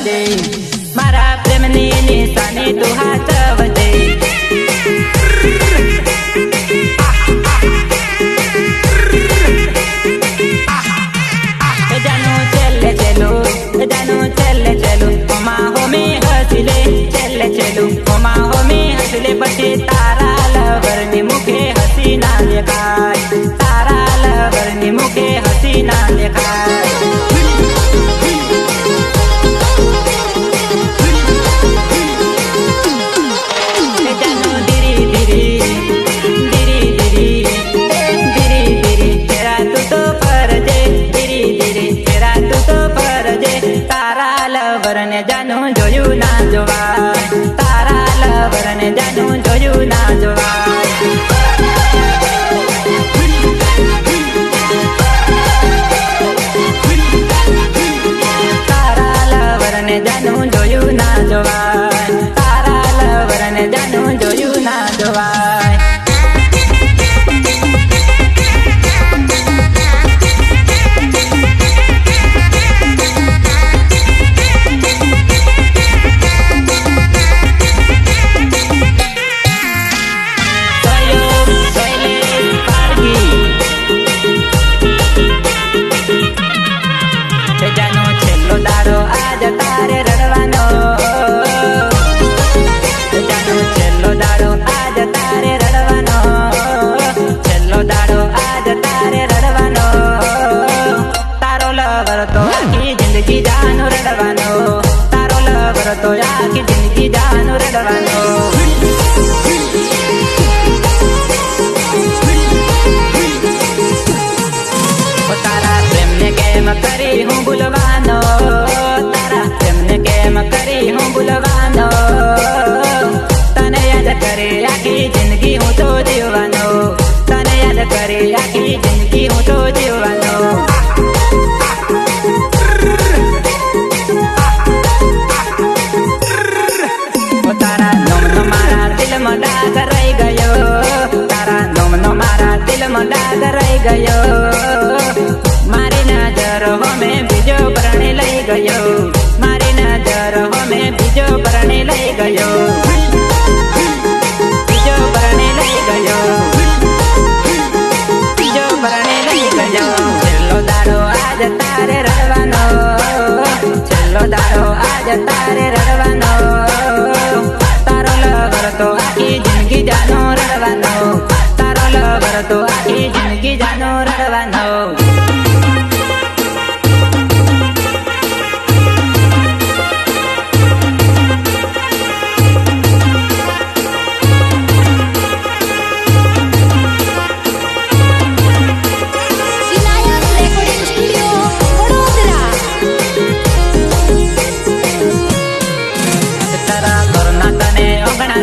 સાચવજે, મારા પ્રેમની નિશાની તું હાચવજે. જાનું છેલ્લે છેલ્લું હોમા હોમી હસલે, છેલ્લે છેલ્લું હોમા હોમી હસલે, પછી તારા લવરની મુખે હસી ના દેખાય, તારા લવરની મુખે હસી ના દેખાય. જાનું ધીરી ધીરી ધીરી ધીરી ધીરી ધીરી તેરા તું તો ફરજે, ધીરી ધીરી તેરા તું તો ફરજે. તારા લવરને જાનું જોયું ના જોવાય, તારા લવરને જાનું જોયું ના જોવાય. તારા લવરને જાનું જોયું ના જોવાય, તારા લવરને જાનું જોયું ના જોવાય. જિંદગી જાનું રડવાનો, તારો લવર તો આખી જિંદગી જાનું રડવાનો. તારા પ્રેમને કેમ કરી હું ભૂલવાનો, તારા પ્રેમને કેમ કરી હું ભૂલવાનો. તને યાદ કરી આખી જિંદગી હું તો જીવવાનો, તને યાદ કરી આખી જિંદગી હું તો જીવવાનો. ડાગ રહી ગયો, તારા નોમનો મારા દિલમાં ડાગ રહી ગયો. મારી નજર હોમે બીજો પરણે લઈ ગયો, મારી નજર હોમે બીજો પરણે લઈ ગયો, બીજો પરણે લઈ ગયો, બીજો પરણે લઈ ગયો. છેલ્લો દાડો આજ તારે રડવાનો, છેલ્લો દાડો આજ તારે રડવાનો. તારો લવર તો આખી જિંદગી જાનો રડવાનો, તારો લવર તો આખી જિંદગી જાનો રડવાનો.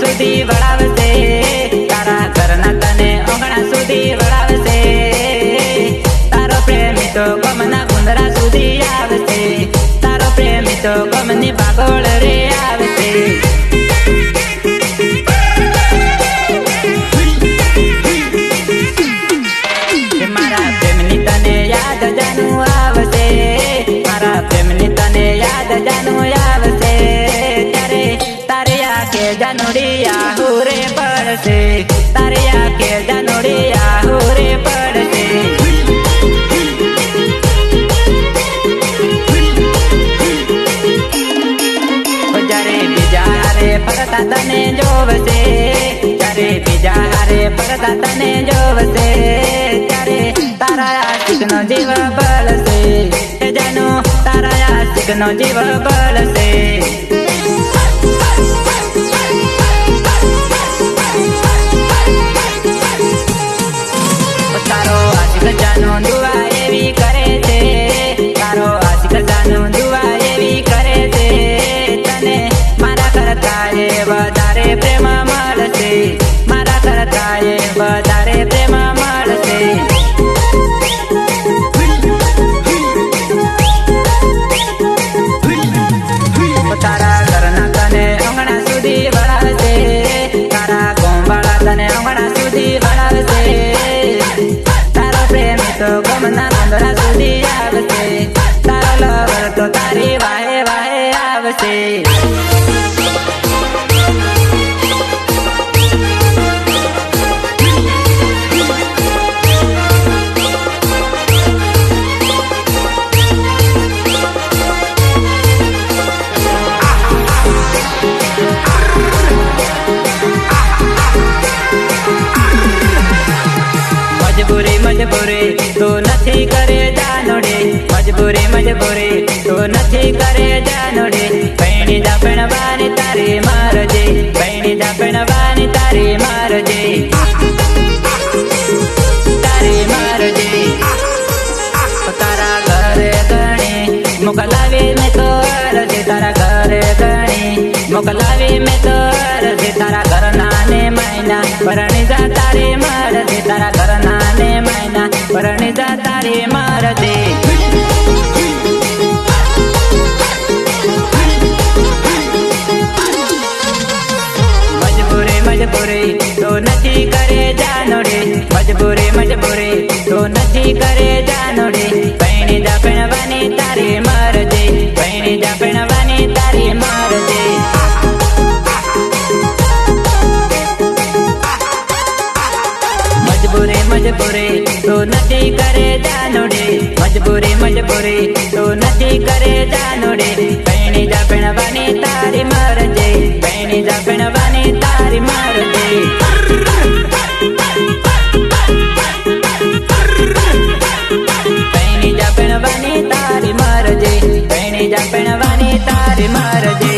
સુધી વળાવશે, તારા ઘરના તને ઓગણા સુધી વળાવશે. તારો પ્રેમી તો ગમના ગુંદરા સુધી આવશે, તારો પ્રેમી તો ગમની પાગોળ રે આવશે. મારા પ્રેમની તને યાદ જાનું આવશે, મારા પ્રેમની તને યાદ જાનું આવશે. ત્યારે તારે આંખે જાનુડિયા હુરે પડશે, તારે આંખે જાનુડિયા હુરે પડશે. જ્યારે બીજા હારે ફરતા તને જોવશે, જ્યારે બીજા હારે ફરતા તને જોવશે. ત્યારે તારા આશિકનો જીવ બળશે, જાનો તારા આશિકનો જીવ બળશે. તારો આશિક જાનો દુઆ એવી કરે છે, તારો આશિક જાનો દુઆ એવી કરે છે. તને મારા કરતા એ વધારે પ્રેમ મળશે, મારા કરતા એ વધારે પ્રેમ મળશે. તારા ઘરના તને અંગણા સુધી વળાવશે, તારા ગોંવાળા તને અંગણા સુધી વળાવશે. તારો પ્રેમી તો ગમના ગોંદરા સુધી આવશે, તારો લવર તો તારી વાહે વાહે આવશે. से। मजबूरी तो नहीं करे जानोड़े, मजबूरी तो नहीं करे जानोड़े। पैणी जा पेणवानी तारी मारजे, पैणी जा पेणवानी तारी मारजे, तारी मारजे। तारा घरे गणी मोकलावी में तो अरजे, तारा घरे गणी मोकलावी में तो अरजे। तारा घर नाने मैना परणी जा तारी मारजे, तारा घर नाने मैना परणी जा तारी मारजे। मजबूरी तो नहीं करे जानोड़े, मजबूरी तो नहीं करे जानोड़े। पैणी जा पेणवानी तारी मारजे, पैणी जा पेणवानी तारी मारजे। मजबूरी तो नहीं करे जानोड़े, मजबूरी तो नहीं करे जानोड़े। पैणी जा पेणवानी तारी मारजे, पैणी जा पेणवानी तारी मारजे। पैणी जा पेणवानी तारी मारजे, पैणी जा पेणवानी तारी मारजे।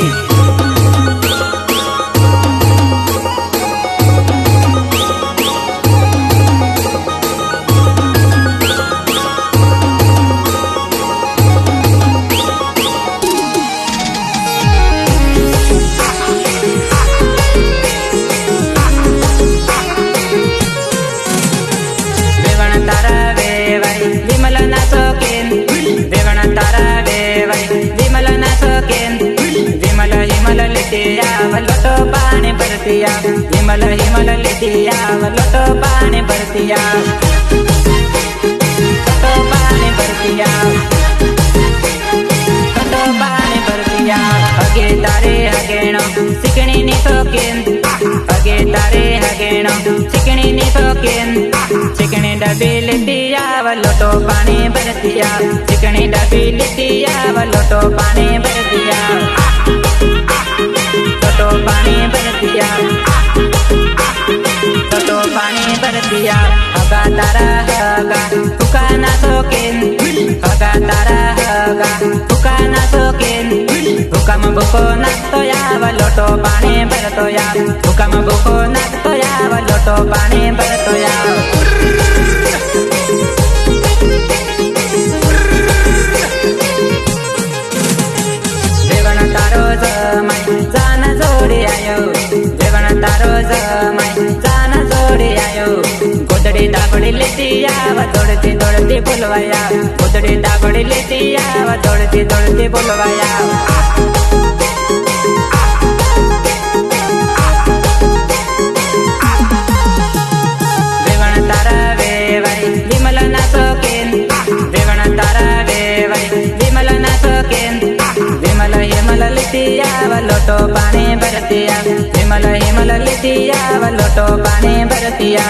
लोटो पानी भरतिया, हिमल हिमल लिटिया लोटो पानी भरतिया, लोटो पानी भरतिया, लोटो पानी भरतिया। हगे तारे हगेणो सिकणी नी सोकेन, हगे तारे हगेणो सिकणी नी सोकेन। चिकनी डबी लिटिया लोटो पानी भरतिया, चिकनी डबी लिटिया लोटो पानी भरतिया, लोटो पानी भरतिया, लोटो पानी भरतिया। हगा तारा हगा फुकाना सोकेन, हगा तारा हगा फुकाना सोकेन। हुकम बुको नाचतो याव लोटो पानी भरतो याव, हुकम बुको नाचतो याव लोटो पानी भरतो याव। देवण तारो जमाई जान जोड़ी आयो, देवण तारो जमाई जान जोड़ी आयो। गोदड़ी दाबड़ी लेती आवा दौड़ती दौड़ती बोलवाया, गोदड़ी दाबड़ी लेती आवा दौड़ती दौड़ती बोलवाया। देवण तारा वेवाई विमल ना सोकेन, देवण तारा वेवाई विमल ना सोकेन। विमल हिमल लिटिया लोटो पानी भरतिया, हिमल हिमल लिटिया लोटो पानी भरतिया।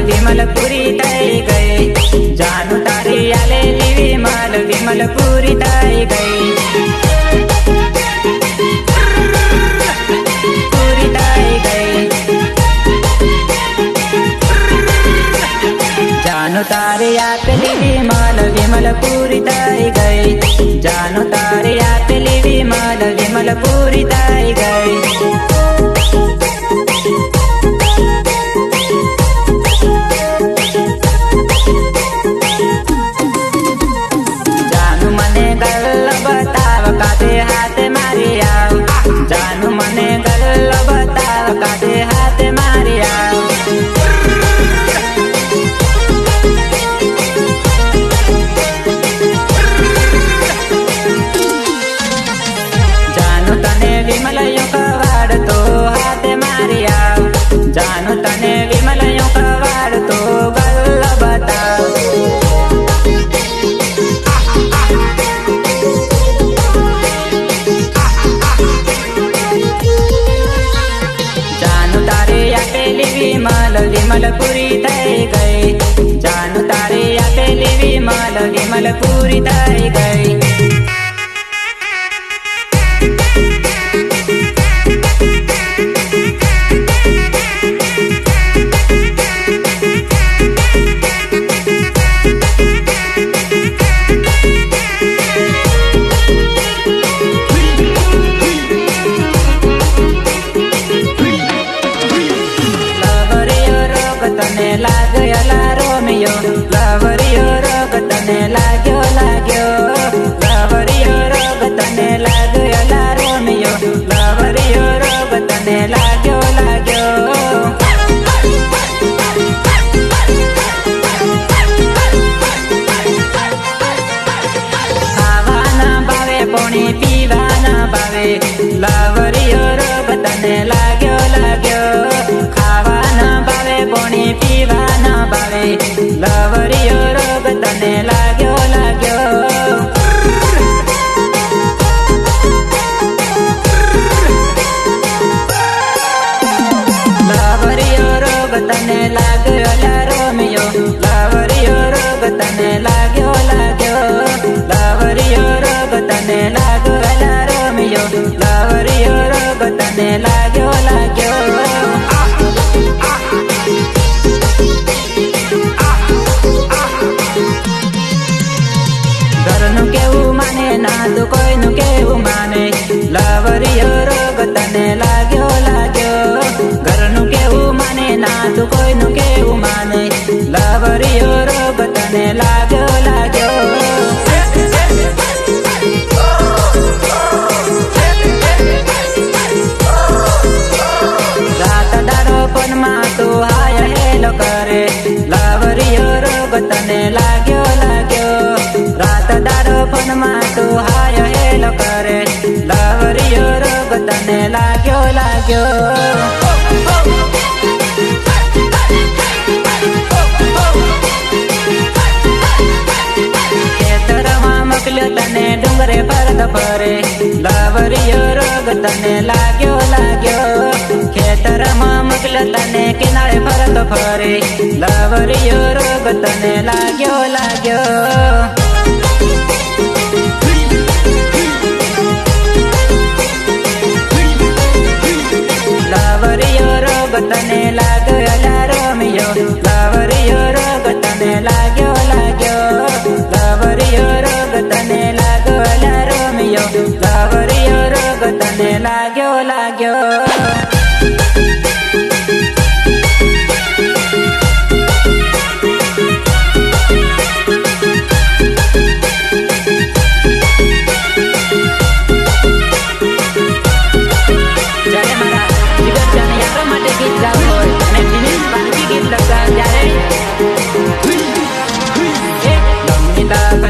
विमल पूरी तय गए, जानू तारी आले विमल विमल पूरी तय गए, पूरी तय गए। जानू तारी आतली विमल विमल पूरी तय गए, जानू तारी आतली विमल विमल पूरी तय गए। हाथ मारी आओ, जानू मने गल बताव काटे हाथ मारी आओ। विमल पूरी થઈ ગઈ જાનું તારે આપેલી વિમલ વિમલ પૂરી થઈ ગઈ તને લાગ્યો રોમિયો લવરિયો રોગ તને લાગ્યો લવરિયો રોગ તને લાગ્યો રોમિયો લવરિયો રોગ તને લાગ્યો ખાવાના ભાવે પોણી પીવાના ભાવે લવરિયો રોગ તને લાગ્યો ખાવાના ભાવે પોણી પીવાના ભાવે લવરિયો રોગ તને લાગ્યો લવરિયો રોગ તને લાગ્યો રોમિયો લવરિયો રોગ તને લાગ્યો લવરિયો રોગ તને લાગ્યો રોમિયો લવરિયો રોગ તને લાગ્યો ઘરનું કેવું માને ના તું કોઈનું કેવું માને લવરિયો રોગ તને લાગ્યો ઘરનું કેવું માને ના તું કોઈનું કેવું માને લવરિયો રોગ તને લાગ્યો રાત દાડો પનમાં તું હાય હેલો કરે લવરિયો રોગ તને લાગ્યો રાત દાડો પનમાં તું હાય હેલો કરે લવરિયો રોગ તને લાગ્યો ખેતરમાં મોકલ્યો તને ડુંગરે ફરત ફરે લવરિયો રોગ તને લાગ્યો ખેતરમાં મોકલ્યો તને કિનારે ફરત ફરે લવરિયો રોગ તને લાગ્યો લવરિયો રોગ તને લાગ્યો રોમિયો લવરિયો રોગ તને લાગ્યો લવરિયો રોગ તને લાગ્યો રોમિયો લવરિયો રોગ તને લાગ્યો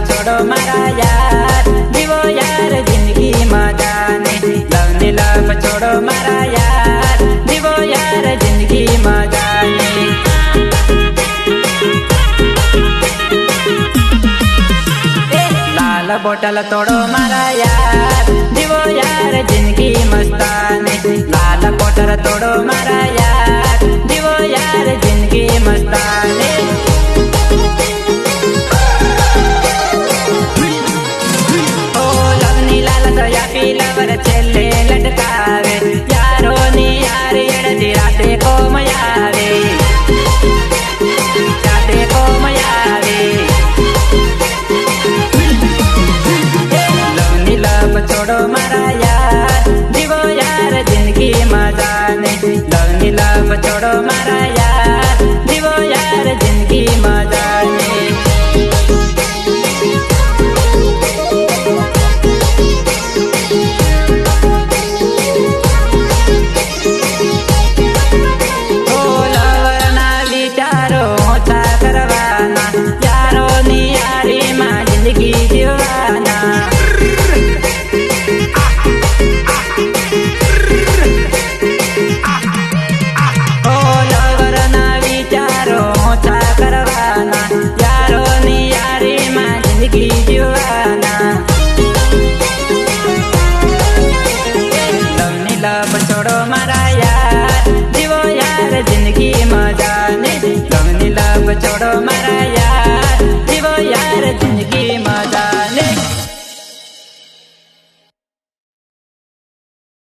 છોડો મારા યાર જીવો યાર જિંદગી મજાને લવની લવ છોડો મારા યાર જીવો યાર જિંદગી મજાને લાલ બોટલ તોડો મારા યાર જીવો યાર જિંદગી મસ્તાને લાલ બોટલ તોડો મારા યાર જીવો યાર જિંદગી મસ્તાને આપી લવર છેલ્લે લટકાવે યારોની યારી એડતી રાતે કોમયાવે લવની લવ છોડો મારા યાર જીવો યાર જિંદગી મજાને લવની લવ છોડો મારા યાર જીવો યાર જિંદગી મજાને લવ છોડો મારા